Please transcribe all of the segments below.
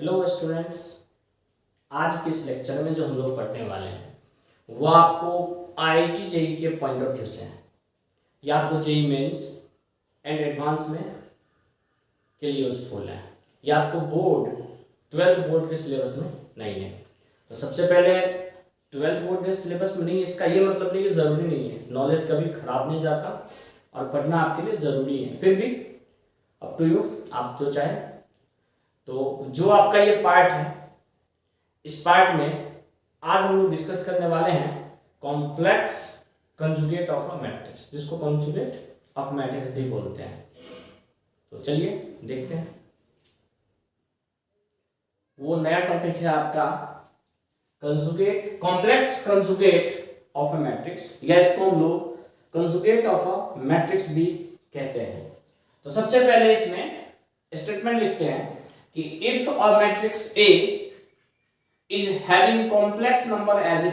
Hello students, आज के इस लेक्चर में जो हम लोग पढ़ने वाले हैं वो आपको आईआईटी जेईई के पॉइंट ऑफ व्यू से है या आपको जेईई मेंस एंड एडवांस में के लिए यूजफुल है या आपको बोर्ड 12th बोर्ड के सिलेबस में नहीं है। तो सबसे पहले 12th बोर्ड के सिलेबस में नहीं है, इसका ये मतलब नहीं कि ज़रूरी नहीं है, नॉलेज कभी खराब नहीं जाता और पढ़ना आपके लिए ज़रूरी है। फिर भी अप टू यू, आप जो चाहे। तो जो आपका ये पार्ट है, इस पार्ट में आज हम लोग डिस्कस करने वाले हैं complex conjugate of a matrix, जिसको कंजुगेट ऑफ मैट्रिक्स भी बोलते हैं। तो चलिए देखते हैं। वो नया टॉपिक है आपका conjugate, complex conjugate of a matrix, या इसको हम लोग कंजुगेट ऑफ अ मैट्रिक्स भी कहते हैं। तो सबसे पहले इसमें स्टेटमेंट लिखते हैं कि if a matrix A is having complex number as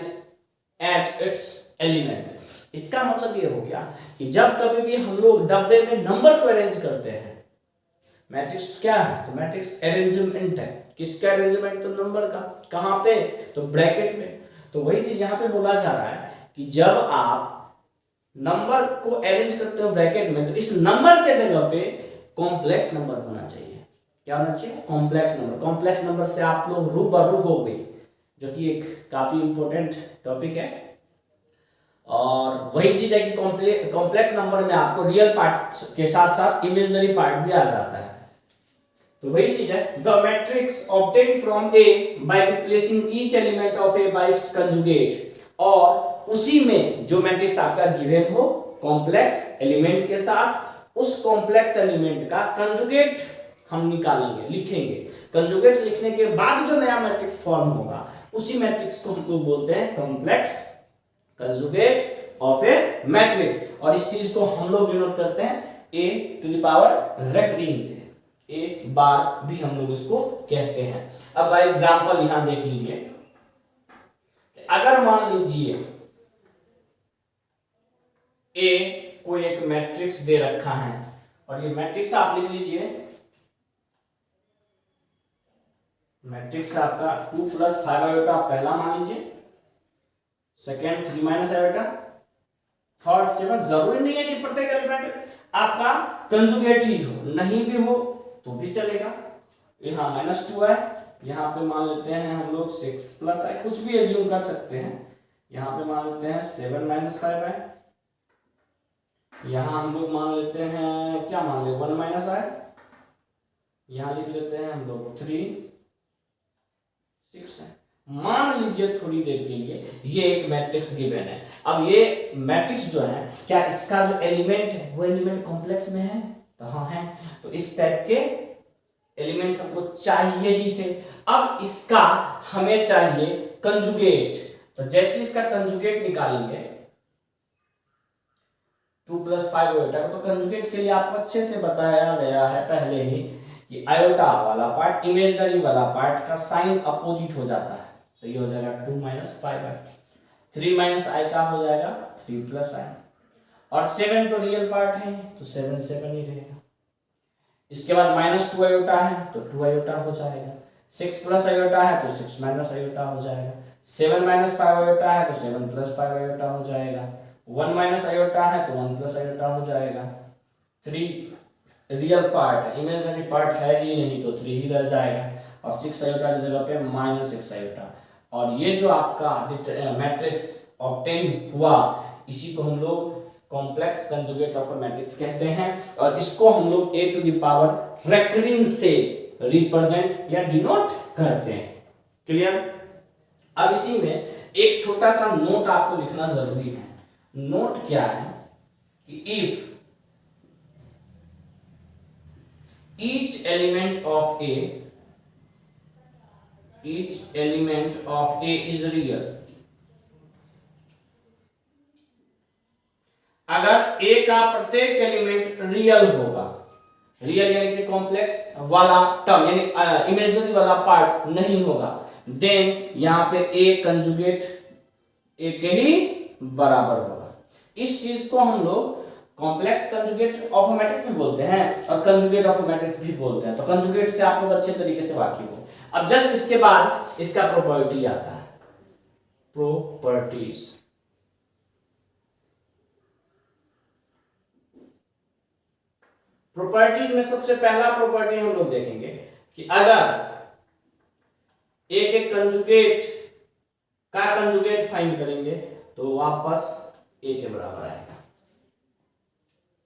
its element, इसका मतलब ये हो गया कि जब कभी भी हम लोग डब्बे में नंबर को अरेंज करते हैं, मैट्रिक्स क्या है तो मैट्रिक्स अरेंजमेंट है। किसका अरेंजमेंट? तो नंबर का। कहाँ पे? तो ब्रैकेट में। तो वही चीज यहाँ पे बोला जा रहा है कि जब आप नंबर को अरेंज करते हो ब्रैकेट में, तो इस नंबर के जगह पे कॉम्प्लेक्स नंबर होना चाहिए। क्या होना चाहिए? Complex number. कॉम्प्लेक्स नंबर से आप लोग रूबरू हो गए, जो कि एक काफी इंपॉर्टेंट टॉपिक है। और वही चीज है कि कॉम्प्लेक्स नंबर में आपको रियल पार्ट के साथ साथ इमेजिनरी पार्ट भी आ जाता है। तो वही चीज है, the matrix obtained from A by replacing each element of A bye it's conjugate, और उसी में जो मैट्रिक्स आपका गिवन हो कॉम्प्लेक्स एलिमेंट के साथ, उस कॉम्प्लेक्स एलिमेंट का कंजुगेट हम निकालेंगे, लिखेंगे। कंजुगेट लिखने के बाद जो नया मैट्रिक्स फॉर्म होगा, उसी मैट्रिक्स को हम लोग बोलते हैं complex conjugate of A matrix. और इस चीज को हम लोग डिनोट करते हैं a to the power recurring से, a बार भी हम लोग इसको कहते हैं। अब बाय एग्जांपल यहां देख लीजिए, अगर मान लीजिए a को एक मैट्रिक्स दे रखा है, और ये मैट्रिक्स आप लिख लीजिए, मैट्रिक्स आपका 2 + 5 आयोटा पहला मान लीजिए, सेकेंड 3 - आयोटा, थर्ड 7। जरूरी नहीं है कि प्रत्येक एलिमेंट आपका कंजुगेट ही हो, नहीं भी हो तो भी चलेगा। यहाँ -2 है, यहाँ पे मान लेते हैं हम लोग 6 + है, कुछ भी एज्यूम कर सकते हैं। यहाँ पे मान लेते हैं 7 - 5 है, यहाँ हम लोग मान लेते हैं, क्या मान ले, 1 - है, यहाँ लिख लेते हैं हम लोग 3 6 है। मान लीजिए थोड़ी देर के लिए ये एक मैट्रिक्स गिवन है। अब ये मैट्रिक्स जो है, क्या इसका जो एलिमेंट है वो एलिमेंट कॉम्प्लेक्स में है? तो हाँ है। तो इस टाइप के एलिमेंट हमको चाहिए ही थे। अब इसका हमें चाहिए कंजुगेट। तो जैसे इसका कंजुगेट निकालेंगे 2 + 5 आयोटा को, तो कंजुगेट के लिए आपको अच्छे से बताया गया है पहले ही कि आयोटा वाला पार्ट, इमेजिनरी वाला पार्ट का साइन अपोजिट हो जाता है। तो ये हो जाएगा 2 - 5 है। 3 - i का हो जाएगा 3 + i, और 7 तो रियल पार्ट है, तो 7 7 ही रहेगा। इसके बाद -2 आयोटा है तो 2 आयोटा हो जाएगा, 6 + आयोटा है तो 6 - आयोटा हो जाएगा, 7 - 5 आयोटा है तो 7 + 5 आयोटा हो जाएगा, 1 - आयोटा है तो 1 + आयोटा हो जाएगा। 3 रियल पार्ट है, इमेजिनरी पार्ट है ही नहीं, तो 3 ही रह जाएगा, और 6 आयोटा की जगह पे -6 आयोटा। और ये जो आपका मैट्रिक्स ऑब्टेन हुआ, इसी को हम लोग complex conjugate of a matrix कहते हैं, और इसको हम लोग a to the power recurring से रिप्रेजेंट या डिनोट करते हैं। क्लियर? अब इसी में एक छोटा सा नोट आपको लिखना जरूरी है। नोट क्या है कि if each element of A is real, अगर A का प्रत्येक एलिमेंट रियल होगा, रियल यानी कि कॉम्प्लेक्स वाला टर्म यानी इमेजिनरी वाला पार्ट नहीं होगा, देन यहां पे A कंजुगेट A के ही बराबर होगा। इस चीज को हम लोग कॉम्प्लेक्स कंजुगेट ऑफ मैट्रिक्स भी बोलते हैं और कंजुगेट ऑफ मैट्रिक्स भी बोलते हैं। तो कंजुगेट से आप लोग अच्छे तरीके से वाकिफ हो। अब जस्ट इसके बाद इसका प्रॉपर्टी आता है, प्रॉपर्टीज। प्रॉपर्टीज में सबसे पहला प्रॉपर्टी हम लोग देखेंगे कि अगर एक कंजुगेट का कंजुगेट फाइंड करेंगे तो वापस ए के बराबर आएगा।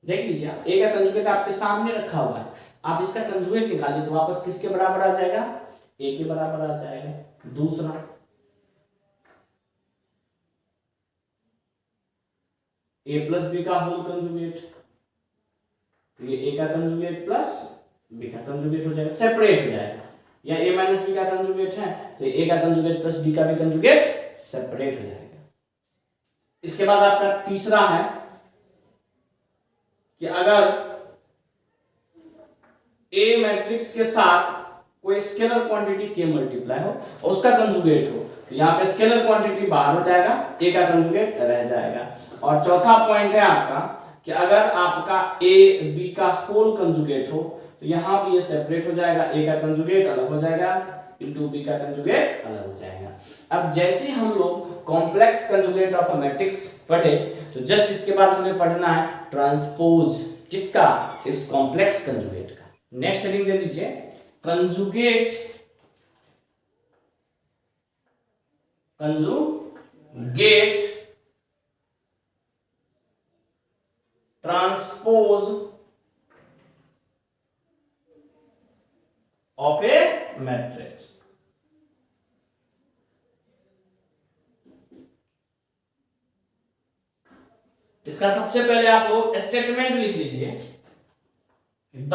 देख लीजिए, ए का कंजुगेट आपके सामने रखा हुआ है, आप इसका कंजुगेट निकालिए तो वापस किसके बराबर आ जाएगा, ए के बराबर आ जाएगा। दूसरा, ए प्लस बी का होल कंजुगेट, तो ये ए का कंजुगेट प्लस बी का कंजुगेट हो जाएगा, सेपरेट हो जाएगा। या ए माइनस बी का कंजुगेट है तो ए का कंजुगेट प्लस बी का भी कंजुगेट सेपरेट हो जाएगा। इसके बाद आपका तीसरा है कि अगर ए मैट्रिक्स के साथ कोई स्केलर क्वांटिटी के मल्टीप्लाई हो और उसका कंजुगेट हो तो यहाँ पे स्केलर क्वांटिटी बाहर हो जाएगा, ए का कंजुगेट रह जाएगा। और चौथा पॉइंट है आपका कि अगर आपका ए बी का होल कंजुगेट हो तो यहाँ भी ये सेपरेट हो जाएगा, ए का कंजुगेट अलग हो जाएगा इंटू बी का कंजुगेट अलग हो जाएगा। अब जैसे हम लोग complex conjugate of a matrix पढ़े तो जस्ट इसके बाद हमें पढ़ना है ट्रांसपोज, किसका, इस कॉम्प्लेक्स कंजुगेट का। नेक्स्ट हेडिंग दे दीजिए, conjugate transpose of A matrix. इसका सबसे पहले आप लोग स्टेटमेंट लिख लीजिए, the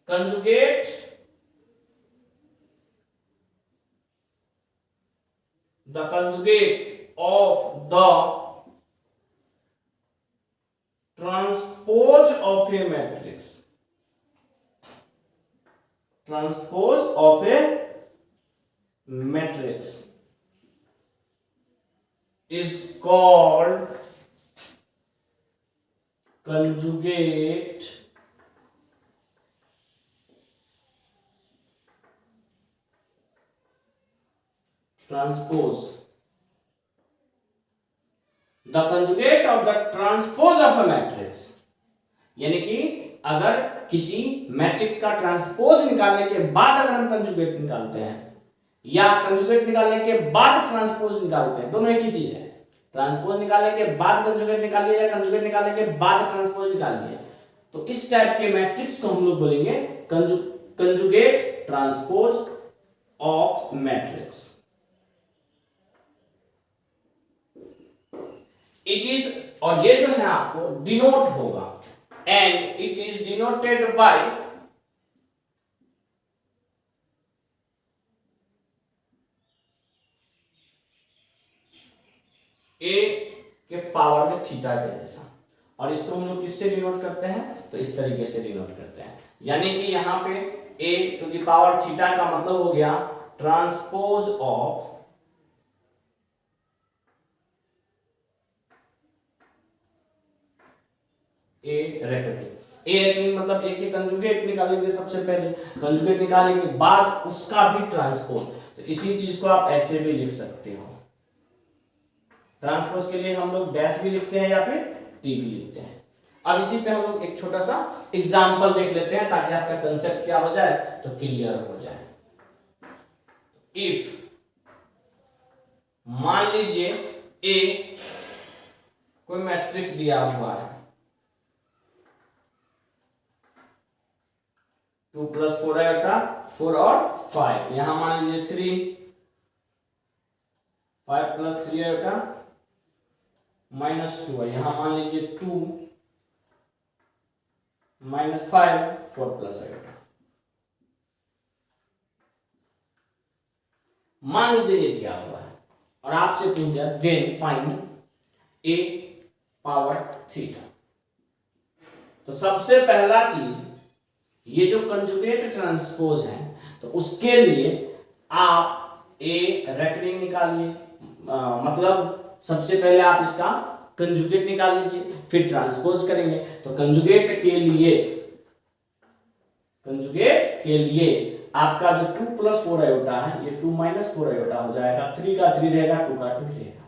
conjugate of the transpose of a matrix, transpose of a matrix is called conjugate transpose। The conjugate of the transpose of a matrix, यानी कि अगर किसी मैट्रिक्स का ट्रांसपोज निकालने के बाद अगर हम कंजुगेट निकालते हैं या कंजुगेट निकालने के बाद ट्रांसपोज निकालते हैं, दोनों एक ही चीज है। ट्रांसपोज निकालने के बाद कंजुगेट निकालिए या कंजुगेट निकालने के बाद ट्रांसपोज निकालिए, तो इस टाइप के मैट्रिक्स को हम लोग बोलेंगे conjugate transpose of matrix. It is, और ये जो है आपको डिनोट होगा, and it is denoted by A के पावर में थीटा के जैसा। और इसको हम लोग किससे डिनोट करते हैं, तो इस तरीके से डिनोट करते हैं, यानी कि यहां पे ए टू द पावर थीटा का मतलब हो गया transpose of a rectangle. A rectangle मतलब ए के कंजुगेट निकालेंगे सबसे पहले, कंजुगेट निकालने के बाद उसका भी ट्रांसपोज, तो इसी चीज को आप ऐसे भी लिख सकते हो। ट्रांसपोज के लिए हम लोग डैश भी लिखते हैं या फिर टी भी लिखते हैं। अब इसी पे हम लोग एक छोटा सा एग्जांपल देख लेते हैं ताकि आपका कंसेप्ट क्या हो जाए, तो क्लियर हो जाए। इफ मान लीजिए ए कोई मैट्रिक्स दिया हुआ है 2 + 4 आयोटा 4 और 5, यहां मान लीजिए 3, 5 + 3 आयोटा -2 है, यहां मान लीजिए 2 -5 4 + आयोटा। मान लीजिए ये दिया हुआ है और आपसे पूछ दिया देन फाइंड ए पावर थीटा। तो सबसे पहला चीज ये जो कंजुगेट ट्रांसपोज है, तो उसके लिए आप ए रेकरिंग निकालिए, मतलब सबसे पहले आप इसका कंजुगेट निकाल लीजिए, फिर ट्रांसपोज करेंगे। तो कंजुगेट के लिए आपका जो 2 + 4 आयोटा है ये 2 - 4 आयोटा हो जाएगा, 3 का 3 रहेगा, 2 का 2 रहेगा,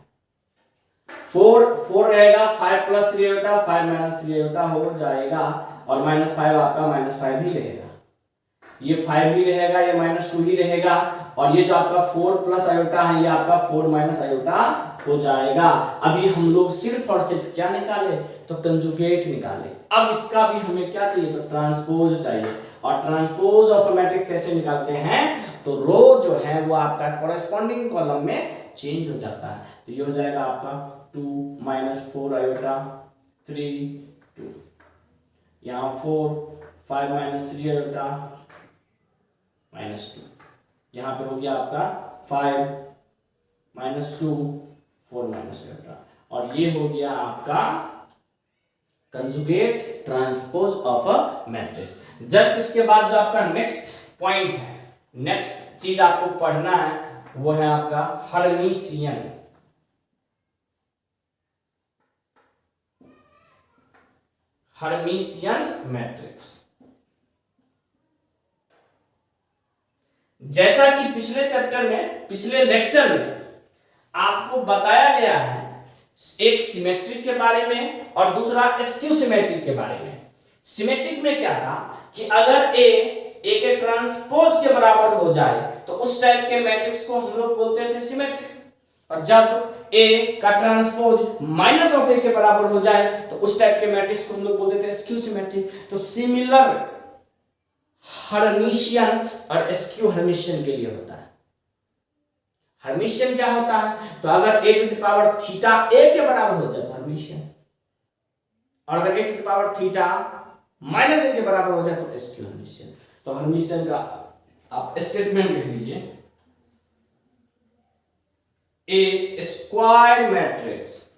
4 रहेगा, 5 + 3 आयोटा, 5 - 3 आयोटा हो जाएगा, और -5 आपका -5 ही रहेगा, ये 5 ही रहेगा, ये -2 ही रहेगा, और ये जो आपका 4 + आयोटा है ये आपका 4 - आयोटा हो जाएगा। अभी हम लोग सिर्फ और सिर्फ क्या निकाले, तो कंजुगेट निकाले। अब इसका भी हमें क्या चाहिए, तो ट्रांसपोज चाहिए, और ट्रांसपोज ऑफ मैट्रिक्स कैसे निकालते हैं, तो रो जो है वो आपका कॉरेस्पॉन्डिंग कॉलम में चेंज हो जाता है। तो ये हो जाएगा आपका 2 - 4 आयोटा 3 2, यहाँ 4 5 - 3 आयोटा -2, यहाँ पे हो गया आपका 5 - 2 4 - आयोटा, और ये हो गया आपका conjugate transpose of a matrix. Just इसके बाद जो आपका नेक्स्ट पॉइंट है, नेक्स्ट चीज आपको पढ़ना है वो है आपका हर्मिशियन। Hermitian matrix. जैसा कि पिछले चैप्टर में, पिछले लेक्चर में आपको बताया गया है, एक सिमेट्रिक के बारे में और दूसरा स्क्यू सिमेट्रिक के बारे में। सिमेट्रिक में क्या था कि अगर ए के ट्रांसपोज के बराबर हो जाए तो उस टाइप के मैट्रिक्स को हम लोग बोलते थे सिमेट्रिक, और जब ए का ट्रांसपोज -a के बराबर हो जाए तो उस टाइप के मैट्रिक्स को हम लोग बोलते थे स्क्यू सिमेट्रिक। तो सिमिलर हर्मिशियन और स्क्यू हर्मिशियन के लिए होता है। हर्मिशियन क्या होता है, तो अगर a⁻θ a के बराबर हो जाए तो हर्मिशियन, और अगर a⁻θ -a के बराबर हो जाए तो स्क्यू हर्मिशियन। तो हर्मिशियन का आप स्टेटमेंट लिख लीजिए, a square matrix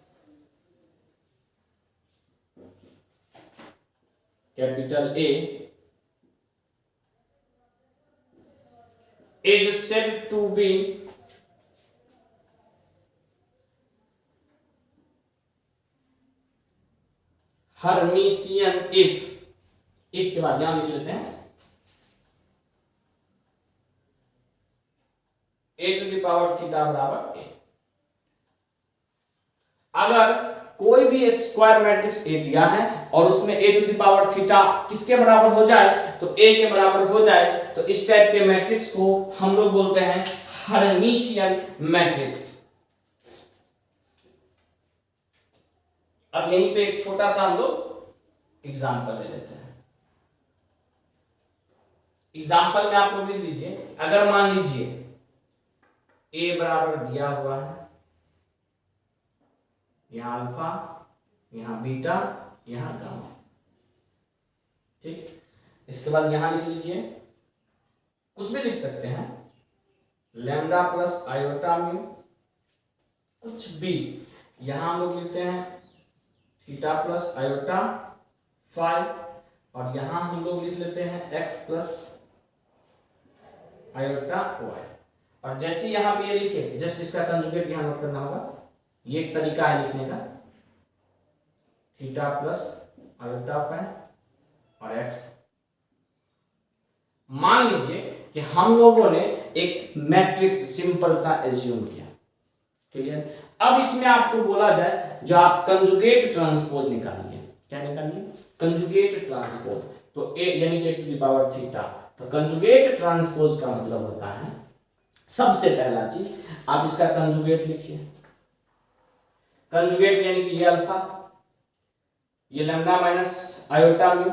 capital A is said to be Hermitian if के बाद यहां लिख लेते हैं a⁻θ बराबर a। अगर कोई भी स्क्वायर मैट्रिक्स ए दिया है और उसमें a⁻θ किसके बराबर हो जाए, तो a के बराबर हो जाए, तो इस टाइप के मैट्रिक्स को हम लोग बोलते हैं हर्मिशियन मैट्रिक्स। अब यहीं पे एक छोटा सा हम लोग एग्जाम्पल ले लेते हैं। एग्जाम्पल में आप लोग लिख लीजिए, अगर मान लीजिए a बराबर दिया हुआ है, यहां अल्फा, यहां बीटा, यहां गामा, ठीक। इसके बाद यहां लिख लीजिए, कुछ भी लिख सकते हैं, लैम्डा प्लस आयोटा म्यू, कुछ भी। यहां हम लोग लिखते हैं थीटा प्लस आयोटा फाई, और यहां हम लोग लिख लेते हैं एक्स प्लस आयोटा वाई। और जैसे यहां पे ये लिखे, जस्ट इसका कंजुगेट यहां नोट करना होगा, ये एक तरीका है लिखने का, थीटा प्लस आयोटा फाई और एक्स। मान लीजिए कि हम लोगों ने एक मैट्रिक्स सिंपल सा एज्यूम किया, क्लियर। अब इसमें आपको बोला जाए जो आप कंजुगेट ट्रांसपोज निकालिए। क्या निकालिए? Conjugate transpose. तो ए यानी कि e⁻θ, तो कंजुगेट ट्रांसपोज का मतलब होता है, सबसे पहला चीज आप इसका कंजुगेट लिखिए। कंजुगेट यानी कि ये अल्फा, ये लैम्डा माइनस आयोटा म्यू,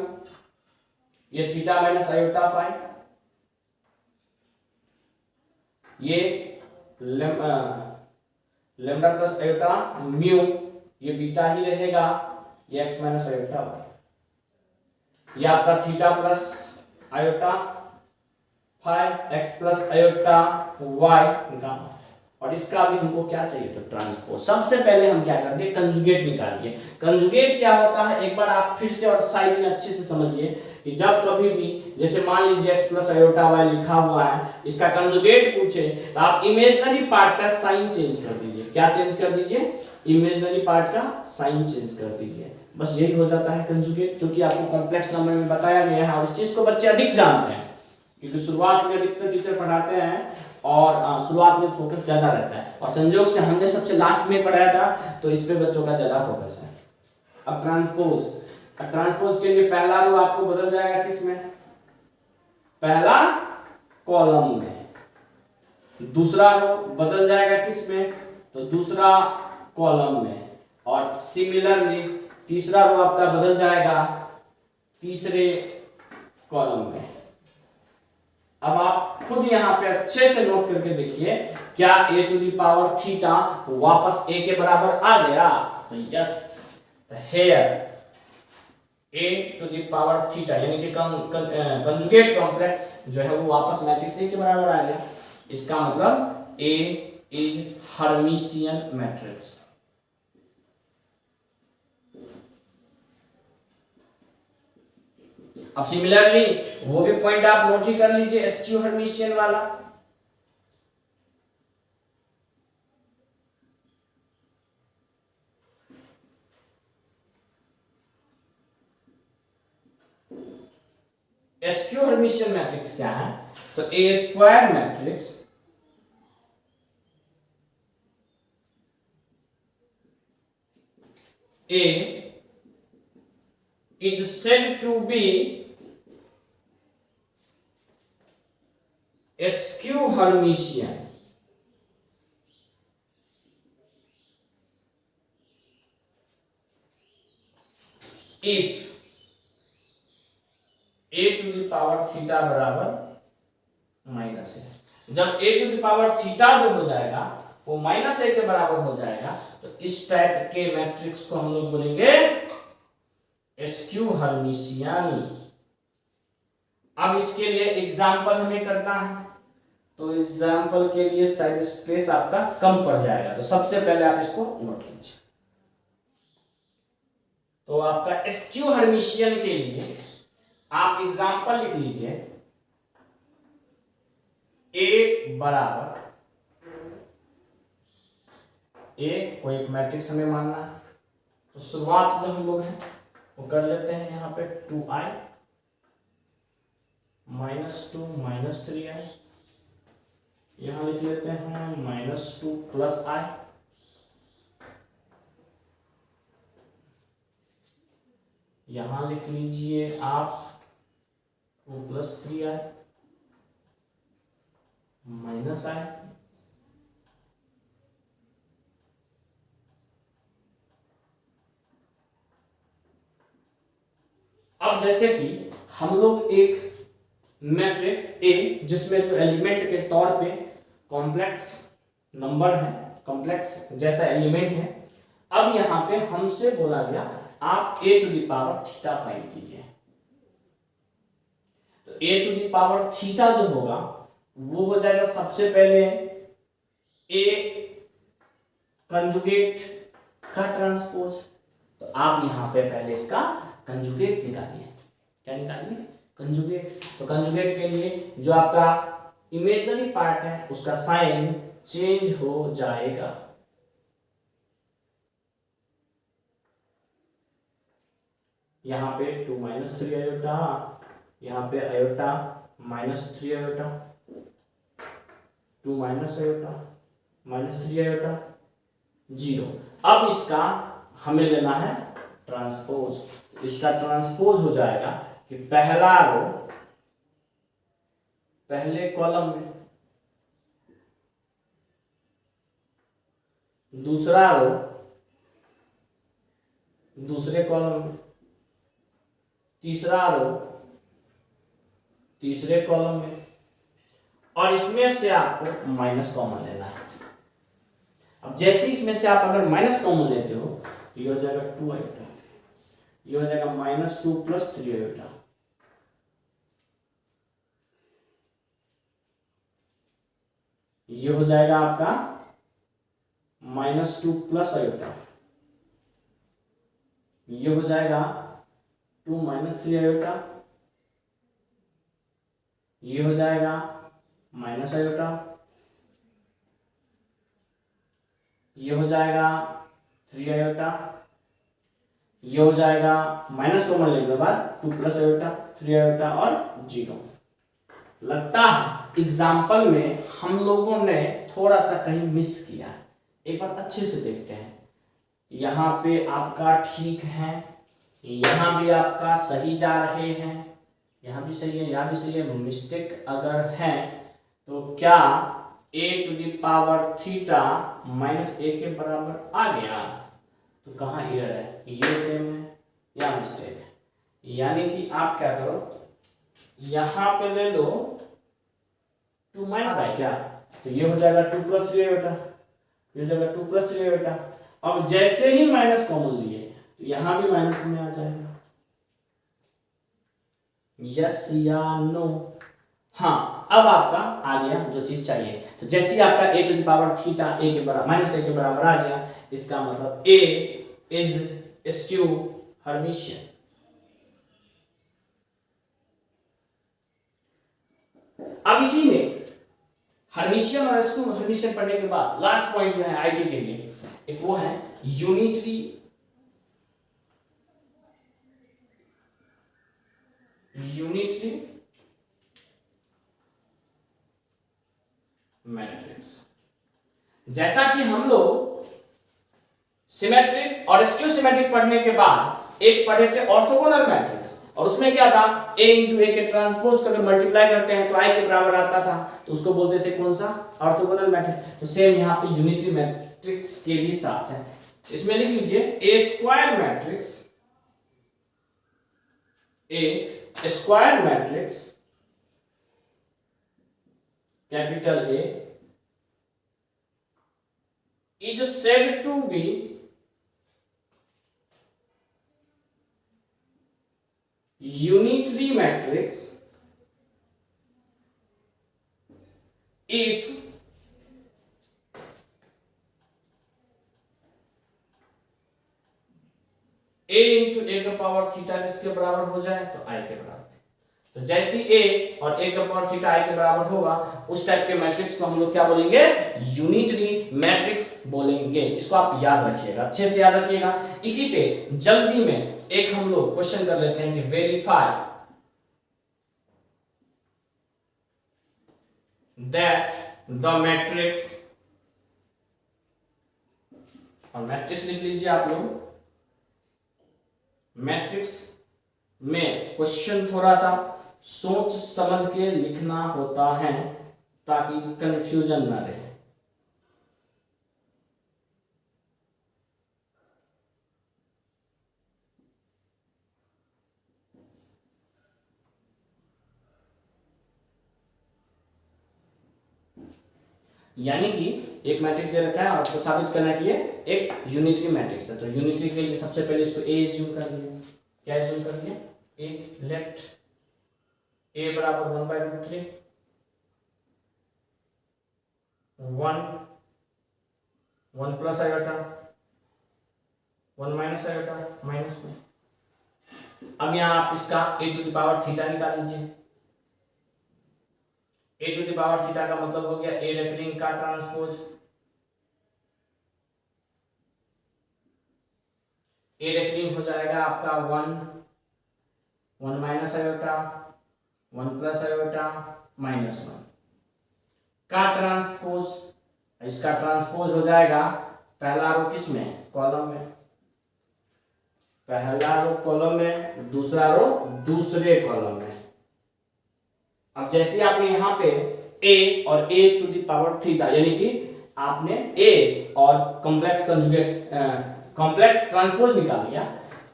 ये थीटा माइनस आयोटा फाई, ये लैम्डा प्लस आयोटा म्यू, ये बीटा ही रहेगा, ये एक्स माइनस आयोटा वाई, ये आपका theta plus iota phi, x plus iota y gamma. और इसका भी हमको क्या चाहिए, तो ट्रांसपोज। सबसे पहले हम क्या करेंगे, कंजुगेट निकालिए। कंजुगेट क्या होता है, एक बार आप फिर से और साइड में अच्छे से समझिए कि जब कभी भी जैसे मान लीजिए x प्लस आयोटा y लिखा हुआ है, इसका कंजुगेट पूछे तो आप इमेजिनरी पार्ट का साइन चेंज कर दीजिए। क्या चेंज कर दीजिए, इमेजिनरी पार्ट का साइन चेंज कर दीजिए। बस यही हो जाता है कंजुगेट, जो कि आपको कॉम्प्लेक्स नंबर में बताया गया है। और इस चीज को बच्चे अधिक जानते हैं क्योंकि शुरुआत में अधिकतर टीचर पढ़ाते हैं और शुरुआत में फोकस ज्यादा रहता है, और संयोग से हमने सबसे लास्ट में पढ़ाया था तो इस पे बच्चों का ज्यादा फोकस है। अब ट्रांसपोज, ट्रांसपोज के लिए पहला रो आपको बदल जाएगा किसमें, पहला कॉलम में। दूसरा रो बदल जाएगा किसमें, तो दूसरा कॉलम में। और सिमिलरली तीसरा रो आपका बदल जाएगा तीसरे कॉलम में। अब आप खुद यहां पे अच्छे से नोट करके देखिए, क्या a to the power theta वापस a के बराबर आ गया, तो yes, here a to the power theta यानी कि कंजुगेट कॉम्प्लेक्स जो है वो वापस मैट्रिक्स a के बराबर आ गया। इसका मतलब a इज हर्मिशियन मैट्रिक्स। अब सिमिलरली वो भी पॉइंट आप नोट ही कर लीजिए, एसक्यू हर्मिशियन वाला। एसक्यू हर्मिशियन मैट्रिक्स क्या है, तो a square matrix A is said to be skew Hermitian if a to the power theta बराबर माइनस है। जब a to the power theta जो हो जाएगा वो माइनस a के बराबर हो जाएगा, तो इस टाइप के मैट्रिक्स को हम लोग बोलेंगे एस्क्यू हर्मिशियन। अब इसके लिए एग्जाम्पल हमें करना है, तो एग्जाम्पल के लिए शायद स्पेस आपका कम पड़ जाएगा, तो सबसे पहले आप इसको नोट कीजिए। तो आपका एस्क्यू हर्मिशियन के लिए आप एग्जाम्पल लिख लीजिए, ए बराबर ए कोई एक मैट्रिक्स हमें मानना है, तो शुरुआत जो हम लोग हैं वो कर लेते हैं। यहाँ पे 2i -2 -3i, यहाँ लिख लेते हैं -2 + i, यहाँ लिख लीजिए आप 2 + 3i -i, अब जैसे कि हम लोग एक मैट्रिक्स ए जिसमें जो एलिमेंट के तौर पे कॉम्प्लेक्स नंबर है, कॉम्प्लेक्स जैसा एलिमेंट है, अब यहाँ पे हमसे बोला गया आप a to the power theta find कीजिए। तो a to the power theta जो होगा वो हो जाएगा सबसे पहले a कंजुगेट का ट्रांसपोज। तो आप यहाँ पे पहले इसका कंजुगेट निकालिए। क्या निकालिए, कंजुगेट। तो कंजुगेट के लिए जो आपका इमेजिनरी पार्ट है उसका साइन चेंज हो जाएगा। यहाँ पे 2 - 3 आयोटा, यहाँ पे आयोटा -3 आयोटा, 2 - आयोटा -3 आयोटा 0। अब इसका हमें लेना है ट्रांसपोज। इसका ट्रांसपोज हो जाएगा कि पहला रो पहले कॉलम में, दूसरा रो दूसरे कॉलम में, तीसरा रो तीसरे कॉलम में, और इसमें से आपको माइनस कॉमन लेना है। अब जैसे इसमें से आप अगर माइनस कॉमन लेते हो तो ये हो जाएगा 2 आयोटा, ये हो जाएगा -2 + 3 आयोटा, ये हो जाएगा आपका -2 प्लस आयोटा, ये हो जाएगा 2 - 3 आयोटा, ये हो जाएगा माइनस आयोटा, ये हो जाएगा 3 आयोटा, ये हो जाएगा माइनस कॉमन लेने के बाद 2 प्लस आयोटा, 3 आयोटा और 0। लगता है एग्जाम्पल में हम लोगों ने थोड़ा सा कहीं मिस किया, एक बार अच्छे से देखते हैं। यहाँ पे आपका ठीक है, यहाँ भी आपका सही जा रहे हैं, यहाँ भी सही है, यहाँ भी सही है। मिस्टेक अगर है तो क्या a⁻θ -a के बराबर आ गया? तो कहाँ एरर है? ये सेम है या मिस्टेक है? यानी कि आप क्या करो, यहाँ पे ले लो 2 - क्या, तो ये हो जाएगा 2 + 3 बेटा, ये हो जाएगा 2 + 3 बेटा। अब जैसे ही माइनस कॉमन लिए तो यहाँ भी माइनस में आ जाएगा। यस या नो? हाँ, अब आपका आ गया जो चीज चाहिए। तो जैसे ही आपका a⁻θ a के बराबर -a के बराबर आ गया, इसका मतलब a इज स्क्यू हर्मिशियन। अब इसी में हर्मिशियन और स्क्यू हर्मिशियन पढ़ने के बाद लास्ट पॉइंट जो है आईटी के लिए, एक वो है यूनिटरी मैट्रिक्स। जैसा कि हम लोग सिमेट्रिक और स्क्यू सिमेट्रिक पढ़ने के बाद एक पढ़े थे ऑर्थोगोनल मैट्रिक्स, और उसमें क्या था, a × a के ट्रांसपोज करके मल्टीप्लाई करते हैं तो i के बराबर आता था, तो उसको बोलते थे कौन सा, ऑर्थोगोनल मैट्रिक्स। तो सेम यहाँ पे यूनिटरी मैट्रिक्स के भी साथ है। इसमें लिख लीजिए a square matrix, a square matrix capital A is said to be unitary matrix if a × a का पावर थीटा किसके बराबर हो जाए, तो i के बराबर। तो जैसे a और a का पावर थीटा i के बराबर होगा, उस टाइप के मैट्रिक्स को हम लोग क्या बोलेंगे, यूनिटरी मैट्रिक्स बोलेंगे। इसको आप याद रखिएगा, अच्छे से याद रखिएगा। इसी पे जल्दी में एक हम लोग क्वेश्चन कर लेते हैं कि वेरीफाई दैट द मैट्रिक्स, और मैट्रिक्स लिख लीजिए आप लोग। मैट्रिक्स में क्वेश्चन थोड़ा सा सोच समझ के लिखना होता है ताकि कंफ्यूजन ना रहे। यानी कि एक मैट्रिक्स दे रखा है और आपको साबित करना है कि ये एक यूनिटरी मैट्रिक्स है। तो यूनिटरी के लिए सबसे पहले इसको ए एज्यूम कर दिया। क्या एज्यूम कर दिया, ए। लेट a बराबर 1/√3, 1 प्लस आयोटा, 1 माइनस आयोटा, -1। अब यहां आप इसका a⁻θ निकाल लीजिए। a⁻θ का मतलब हो गया a रेफरिंग का ट्रांसपोज, a रेफरिंग हो जाएगा आपका 1 माइनस आयोटा, 1 प्लस आयोटा, -1 का ट्रांसपोज। इसका ट्रांसपोज हो जाएगा पहला रो किस में, कॉलम में, पहला रो कॉलम में, दूसरा रो दूसरे कॉलम में। अब जैसे आपने यहाँ पे a और a⁻θ यानी कि आपने a और कॉम्प्लेक्स कंजुगेट कॉम्प्लेक्स ट्रांसपोज निकाल लिया।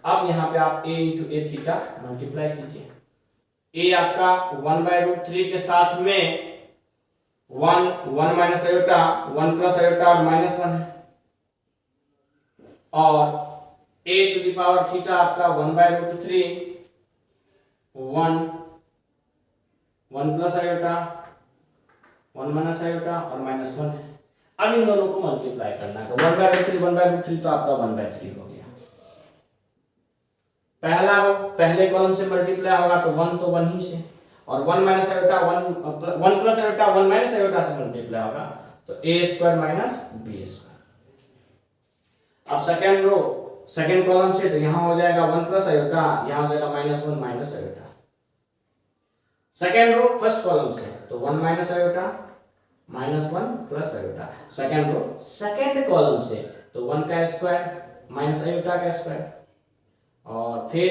अब यहाँ पे आप a × aθ मल्टीप्लाई कीजिए। a आपका 1/√3 के साथ में 1 माइनस आयोटा, 1 प्लस आयोटा और -1 है, और a⁻θ आपका 1/√3, 1 प्लस आयोटा, 1 माइनस आयोटा और -1 है। अब इन दोनों को मल्टीप्लाई करना है, 1/√3 1/√3 तो आपका 1/3 हो गया। पहला रो पहले कॉलम से मल्टीप्लाई होगा तो 1 तो 1 ही से, और 1 minus iota 1 plus iota 1 minus iota से मल्टीप्लाई होगा तो a² माइनस b²। अब सेकेंड रो सेकेंड कॉलम से तो यहां हो जाएगा 1 प्लस आयोटा, यहां हो जाएगा -1 minus iota. Second row first column से तो 1 minus iota -1 plus iota. Second row second column से तो 1 का स्क्वायर माइनस आयोटा का स्क्वायर, और फिर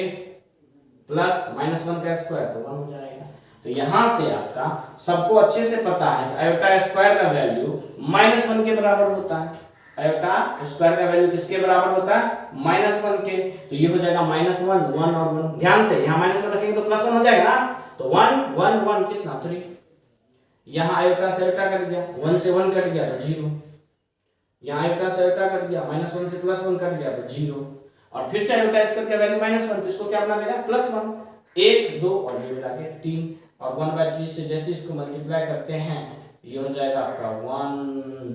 प्लस -1 का स्क्वायर तो 1 हो जाएगा। तो यहां से आपका सबको अच्छे से पता है कि आयोटा स्क्वायर का वैल्यू -1 के बराबर होता है। आयोटा स्क्वायर का वैल्यू किसके बराबर होता है? -1 के। तो ये हो जाएगा -1 1 और 1। ध्यान से यहाँ -1 रखेंगे तो +1 हो जाएगा ना, तो 1 1 1 कितना 3। यहाँ आयोटा से आयोटा कट गया, 1 से 1 कट गया तो 0। यहाँ आयोटा से आयोटा कट गया, -1 से +1 कट गया तो 0। और फिर से आयोटा स्क्वायर का वैल्यू -1 तो इसको क्या बना देगा +1। 1 2 और ये मिला के 3, और 1/3 से जैसे इसको मल्टीप्लाई करते हैं ये हो जाएगा आपका 1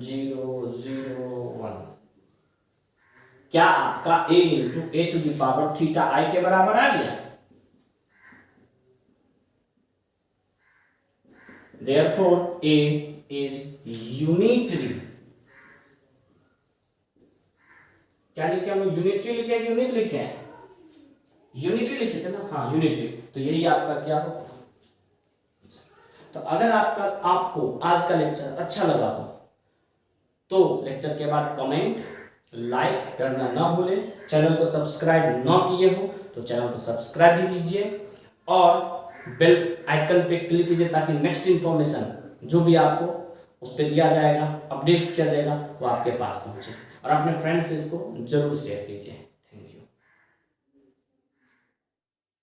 0 0 1। क्या आपका a × a⁻θ के बराबर आ गया? Therefore a is unitary। क्या लिखे हम? यूनिटरी लिखे हैं, यूनिट लिखे हैं, यूनिटरी लिखे थे ना, हाँ यूनिटरी। तो यही आपका क्या हो। तो अगर आपको आज का लेक्चर अच्छा लगा हो तो लेक्चर के बाद कमेंट लाइक करना ना भूलें। चैनल को सब्सक्राइब ना किए हो तो चैनल को सब्सक्राइब भी कीजिए और बेल आइकन पे क्लिक कीजिए ताकि नेक्स्ट इंफॉर्मेशन जो भी आपको उस पर दिया जाएगा, अपडेट किया जाएगा, वो आपके पास पहुंचे। और अपने फ्रेंड्स से इसको जरूर शेयर कीजिए।